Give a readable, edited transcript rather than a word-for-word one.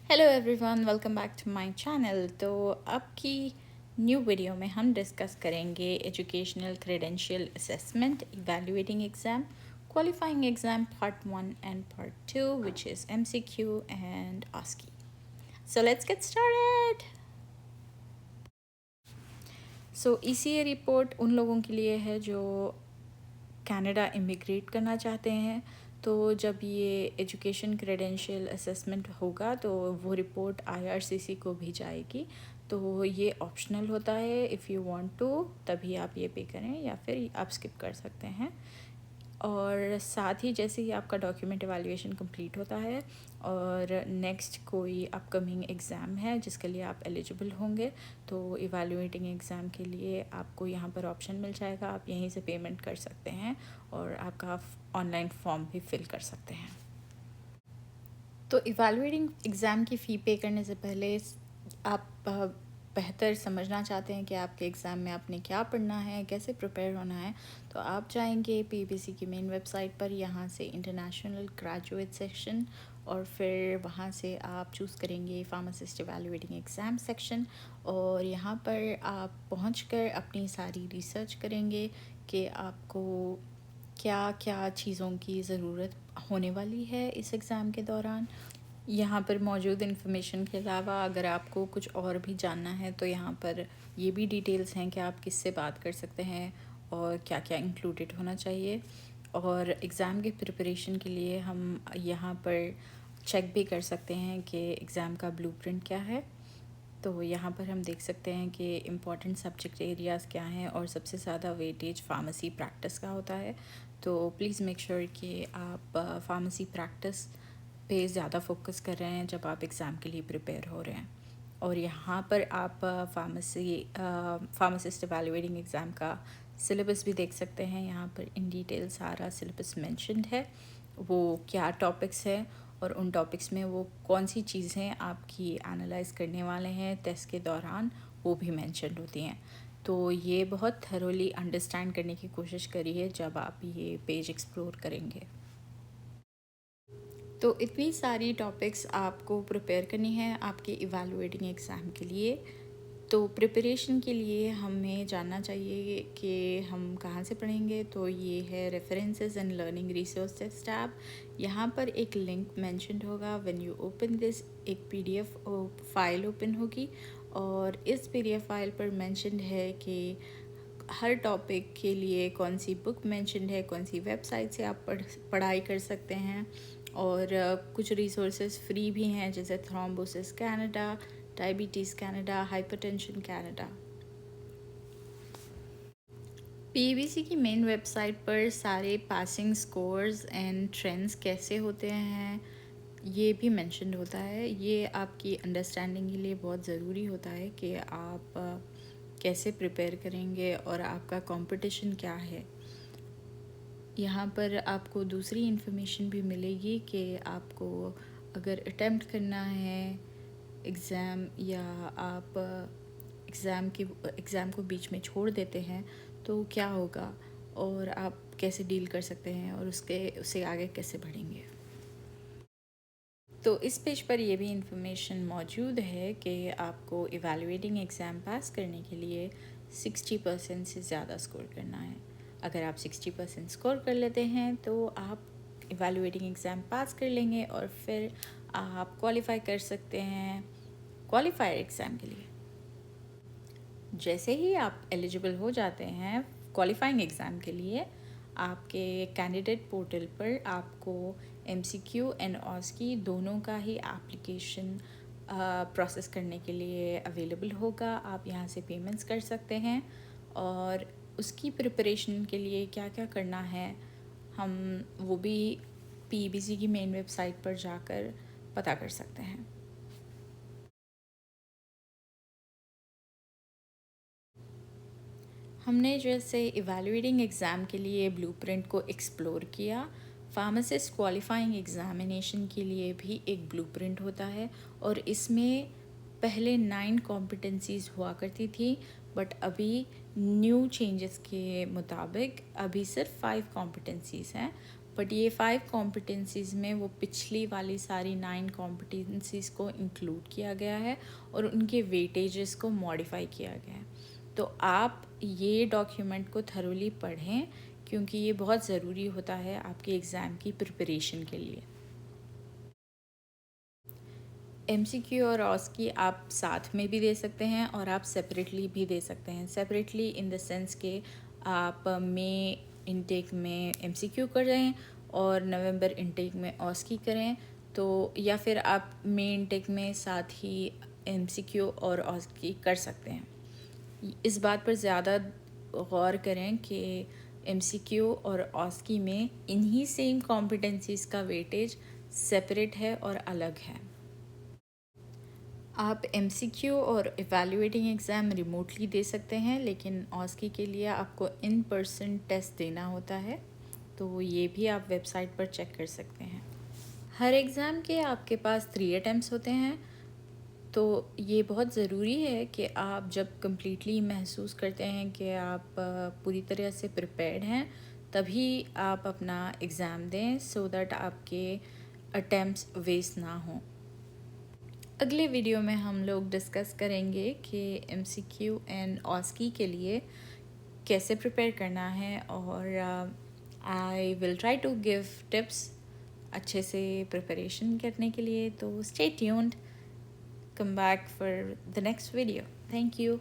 Hello everyone, welcome back to my channel. तो अब की न्यू वीडियो में हम डिस्कस करेंगे educational credential assessment evaluating exam qualifying exam part 1 and part 2 which is MCQ and ASCII. So let's get started. So ECA report उन लोगों के लिए है जो कनाडा इमिग्रेट करना चाहते हैं। तो जब ये एजुकेशन क्रेडेंशियल असेसमेंट होगा तो वो रिपोर्ट आईआरसीसी को भी जाएगी। तो ये ऑप्शनल होता है, इफ़ यू वांट टू तभी आप ये पे करें या फिर आप स्किप कर सकते हैं। और साथ ही जैसे ही आपका डॉक्यूमेंट एवेलुएशन कंप्लीट होता है और नेक्स्ट कोई अपकमिंग एग्ज़ाम है जिसके लिए आप एलिजिबल होंगे, तो इवैल्यूएटिंग एग्ज़ाम के लिए आपको यहाँ पर ऑप्शन मिल जाएगा। आप यहीं से पेमेंट कर सकते हैं और आपका ऑनलाइन फॉर्म भी फिल कर सकते हैं। तो इवैल्यूएटिंग एग्ज़ाम की फ़ी पे करने से पहले आप बेहतर समझना चाहते हैं कि आपके एग्ज़ाम में आपने क्या पढ़ना है, कैसे प्रिपेयर होना है, तो आप जाएंगे पीबीसी की मेन वेबसाइट पर, यहाँ से इंटरनेशनल ग्रेजुएट सेक्शन, और फिर वहाँ से आप चूज़ करेंगे फार्मासिस्ट इवैल्यूएटिंग एग्ज़ाम सेक्शन। और यहाँ पर आप पहुँचकर अपनी सारी रिसर्च करेंगे कि आपको क्या क्या चीज़ों की ज़रूरत होने वाली है इस एग्ज़ाम के दौरान। यहाँ पर मौजूद इन्फॉर्मेशन के अलावा अगर आपको कुछ और भी जानना है तो यहाँ पर ये भी डिटेल्स हैं कि आप किससे बात कर सकते हैं और क्या क्या इंक्लूडेड होना चाहिए। और एग्ज़ाम की प्रिपरेशन के लिए हम यहाँ पर चेक भी कर सकते हैं कि एग्ज़ाम का ब्लूप्रिंट क्या है। तो यहाँ पर हम देख सकते हैं कि इम्पॉर्टेंट सब्जेक्ट एरियाज़ क्या हैं और सबसे ज़्यादा वेटेज फार्मेसी प्रैक्टिस का होता है। तो प्लीज़ मेक श्योर कि आप फार्मेसी प्रैक्टिस पे ज़्यादा फोकस कर रहे हैं जब आप एग्ज़ाम के लिए प्रिपेयर हो रहे हैं। और यहाँ पर आप फार्मासिस्ट एवेलुएटिंग एग्ज़ाम का सिलेबस भी देख सकते हैं। यहाँ पर इन डिटेल सारा सिलेबस मेंशन्ड है, वो क्या टॉपिक्स हैं और उन टॉपिक्स में वो कौन सी चीज़ें आपकी एनालाइज करने वाले हैं टेस्ट के दौरान, वो भी मेंशन्ड होती हैं। तो ये बहुत थरोली अंडरस्टैंड करने की कोशिश करिए जब आप ये पेज एक्सप्लोर करेंगे। तो इतनी सारी टॉपिक्स आपको प्रिपेयर करनी है आपके इवैल्यूएटिंग एग्ज़ाम के लिए। तो प्रिपरेशन के लिए हमें जानना चाहिए कि हम कहाँ से पढ़ेंगे। तो ये है references and learning resources tab. यहाँ पर एक लिंक मेंशन्ड होगा। व्हेन यू ओपन दिस, एक पीडीएफ फाइल ओपन होगी और इस पीडीएफ फाइल पर मेंशन्ड है कि हर टॉपिक के लिए कौन सी बुक मेंशन्ड है, कौन सी वेबसाइट से आप पढ़ाई कर सकते हैं। और कुछ रिसोर्सेज फ्री भी हैं जैसे thrombosis Canada, diabetes Canada, hypertension Canada. PBC की मेन वेबसाइट पर सारे पासिंग स्कोर्स एंड ट्रेंड्स कैसे होते हैं ये भी मेंशन होता है। ये आपकी अंडरस्टैंडिंग के लिए बहुत ज़रूरी होता है कि आप कैसे प्रिपेयर करेंगे और आपका कंपटीशन क्या है। यहाँ पर आपको दूसरी इन्फॉर्मेशन भी मिलेगी कि आपको अगर अटेम्प्ट करना है एग्ज़ाम, या आप एग्ज़ाम को बीच में छोड़ देते हैं तो क्या होगा और आप कैसे डील कर सकते हैं और उससे आगे कैसे बढ़ेंगे। तो इस पेज पर ये भी इंफॉर्मेशन मौजूद है कि आपको इवैल्यूएटिंग एग्ज़ाम पास करने के लिए 60% से ज़्यादा स्कोर करना है। अगर आप 60% स्कोर कर लेते हैं तो आप इवैल्यूएटिंग एग्ज़ाम पास कर लेंगे और फिर आप क्वालिफाई कर सकते हैं क्वालिफायर एग्ज़ाम के लिए। जैसे ही आप एलिजिबल हो जाते हैं क्वालिफाइंग एग्ज़ाम के लिए, आपके कैंडिडेट पोर्टल पर आपको एमसीक्यू एंड ऑस्की दोनों का ही एप्लीकेशन प्रोसेस करने के लिए अवेलेबल होगा। आप यहाँ से पेमेंट्स कर सकते हैं और उसकी प्रिपरेशन के लिए क्या क्या करना है हम वो भी पीबीसी की मेन वेबसाइट पर जाकर पता कर सकते हैं। हमने जैसे इवैल्यूएटिंग एग्ज़ाम के लिए ब्लूप्रिंट को एक्सप्लोर किया, फार्मासिस्ट क्वालिफाइंग एग्ज़ामिनेशन के लिए भी एक ब्लूप्रिंट होता है और इसमें पहले 9 कॉम्पिटेंसीज़ हुआ करती थी, बट अभी न्यू चेंजेस के मुताबिक अभी सिर्फ 5 कॉम्पिटेंसीज़ हैं। बट ये 5 कॉम्पिटेंसीज़ में वो पिछली वाली सारी 9 कॉम्पिटेंसीज़ को इंक्लूड किया गया है और उनके वेटेजेस को मॉडिफाई किया गया है। तो आप ये डॉक्यूमेंट को थरोली पढ़ें क्योंकि ये बहुत ज़रूरी होता है आपके एग्ज़ाम की प्रिपरेशन के लिए। एमसीक्यू और ऑस्की आप साथ में भी दे सकते हैं और आप सेपरेटली भी दे सकते हैं। सेपरेटली इन द सेंस के आप मई इनटेक में एमसीक्यू करें और नवंबर इनटेक में ऑस्की करें, तो या फिर आप मई इनटेक में साथ ही एमसीक्यू और ऑस्की कर सकते हैं। इस बात पर ज़्यादा गौर करें कि एमसीक्यू और ऑस्की में इन्हीं सेम कॉम्पिटेंसीज़ का वेटेज सेपरेट है और अलग है। आप एमसीक्यू और इवैल्यूएटिंग एग्ज़ाम रिमोटली दे सकते हैं, लेकिन ऑस्की के लिए आपको इन पर्सन टेस्ट देना होता है, तो ये भी आप वेबसाइट पर चेक कर सकते हैं। हर एग्ज़ाम के आपके पास 3 अटैम्प्ट्स होते हैं, तो ये बहुत ज़रूरी है कि आप जब कम्प्लीटली महसूस करते हैं कि आप पूरी तरह से प्रिपेयर्ड हैं, तभी आप अपना एग्ज़ाम दें सो दैट आपके अटैम्प्ट्स वेस्ट ना हों। अगले वीडियो में हम लोग डिस्कस करेंगे कि एमसीक्यू एंड ऑस्की के लिए कैसे प्रिपेयर करना है और I will try to give tips अच्छे से प्रिपरेशन करने के लिए। तो stay tuned, come back for the next video. Thank you.